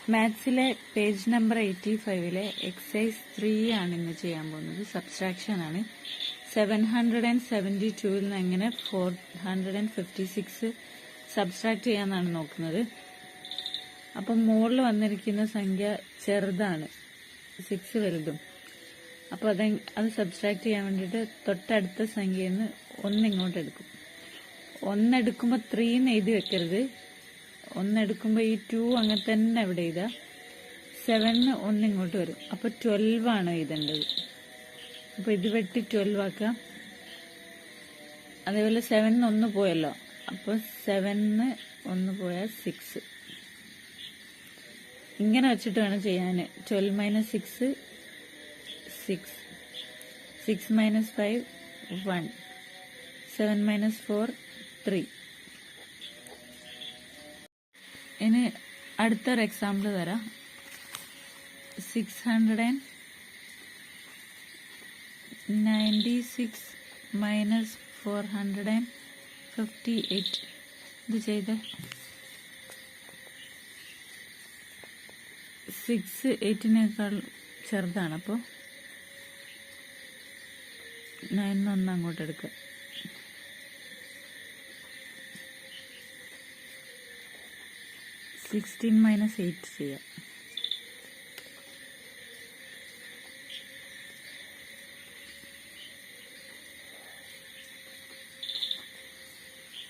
മാത്സിലെ page number 85-ലെ exercise 3 ആണ് ഇന്ന് ചെയ്യാൻ പോകുന്നത്. സബ്സ്ട്രാക്ഷൻ ആണ്. 772 നിന്ന് എങ്ങനെ 456 സബ്സ്ട്രാക്ട് ചെയ്യാന്നാണ് നോക്കുന്നത്. അപ്പം മുകളിൽ വന്നിരിക്കുന്ന സംഖ്യ ചെറുതാണ്, 6 വലുതും. അപ്പോൾ അത് സബ്സ്ട്രാക്ട് ചെയ്യാൻ വേണ്ടിയിട്ട് തൊട്ടടുത്ത സംഖ്യയിൽ നിന്ന് 1 ഇങ്ങോട്ട് എടുക്കും. 1 എടുക്കുമ്പോൾ 3 എന്ന് എഴുതി വെക്കരുത്. 1 എടുക്കുമ്പോൾ ഈ 2 അങ്ങനെ തന്നെ ഇവിടെ എഴുതാ. 7 1 ഇങ്ങോട്ട് വരും. അപ്പോൾ 12 ആണ് എഴുതേണ്ടത്. അപ്പോൾ ഇത് വെട്ടി 12 ആക്കാം. അതേപോലെ 7 1 പോയല്ലോ. അപ്പോൾ 7 1 പോയാൽ 6. ഇങ്ങനെ വെച്ചിട്ട് വേണം ചെയ്യാൻ. 12 - 6 6, 6 - 5 1, 7 - 4 3. ഇനി അടുത്തൊരു എക്സാമ്പിൾ തരാം. 696 - 458. ഇത് ചെയ്ത് 6 8-നേക്കാൾ ചെറുതാണ്. അപ്പോൾ 9 1 അങ്ങോട്ട് എടുക്കുക. 16 - 8 ചെയ്യാം.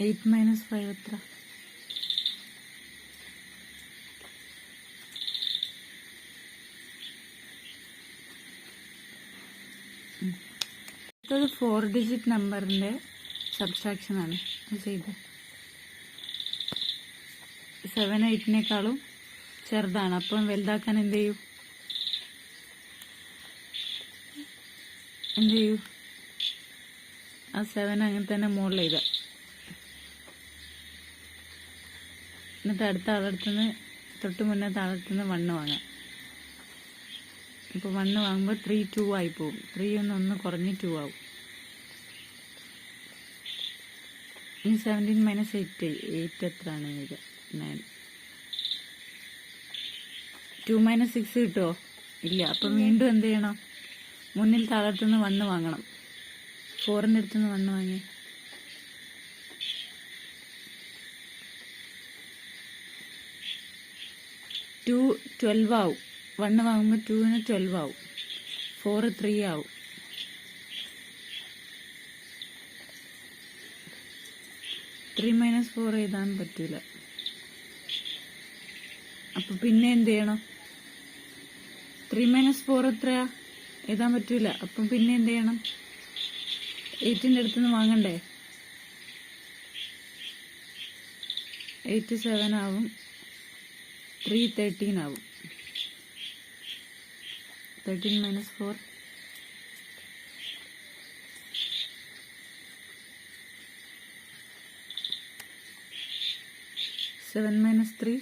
എയ്റ്റ് - 5 എത്ര? ഇത് 4 ഡിജിറ്റ് നമ്പറിന്റെ സബ്സ്ട്രാക്ഷൻ ആണ് ചെയ്ത്. 7 8-നേക്കാളും ചെറുതാണ്. അപ്പം വലുതാക്കാൻ എന്ത് ചെയ്യൂ? ആ 7 അങ്ങനെ തന്നെ മുകളിൽ എഴുതാം. എന്നിട്ട് അടുത്ത ആളടുത്തുനിന്ന് തൊട്ട് മുന്നത്തെ ആളടുത്തുനിന്ന് 1 വാങ്ങാം. ഇപ്പോൾ 1 വാങ്ങുമ്പോൾ 3 2 ആയി പോകും. 3 ഒന്ന് കുറഞ്ഞ് 2 ആവും. ഇനി 17 - 8 എത്രയാണ് ഇത്? 9. 2 - 6 കിട്ടുമോ? ഇല്ല. അപ്പം വീണ്ടും എന്ത് ചെയ്യണം? മുന്നിൽ താഴത്തുനിന്ന് 1 വാങ്ങണം. 4-ന്റെ അടുത്തുനിന്ന് 1 വാങ്ങി. 2 12 ആവും. 1 വാങ്ങുമ്പോൾ 2-ന് 12 ആവും. 4 3 ആവും. -3 - 4 എഴുതാൻ പറ്റൂല. അപ്പൊ പിന്നെ എന്ത് ചെയ്യണം? 3 - 4 എത്രയാ? എഴുതാൻ പറ്റൂല. അപ്പം പിന്നെ എന്ത് ചെയ്യണം? 8-ന്റെ അടുത്തുനിന്ന് വാങ്ങണ്ടേ? 8 7 ആവും. 3 13 ആവും. 13 - 4 7 - 3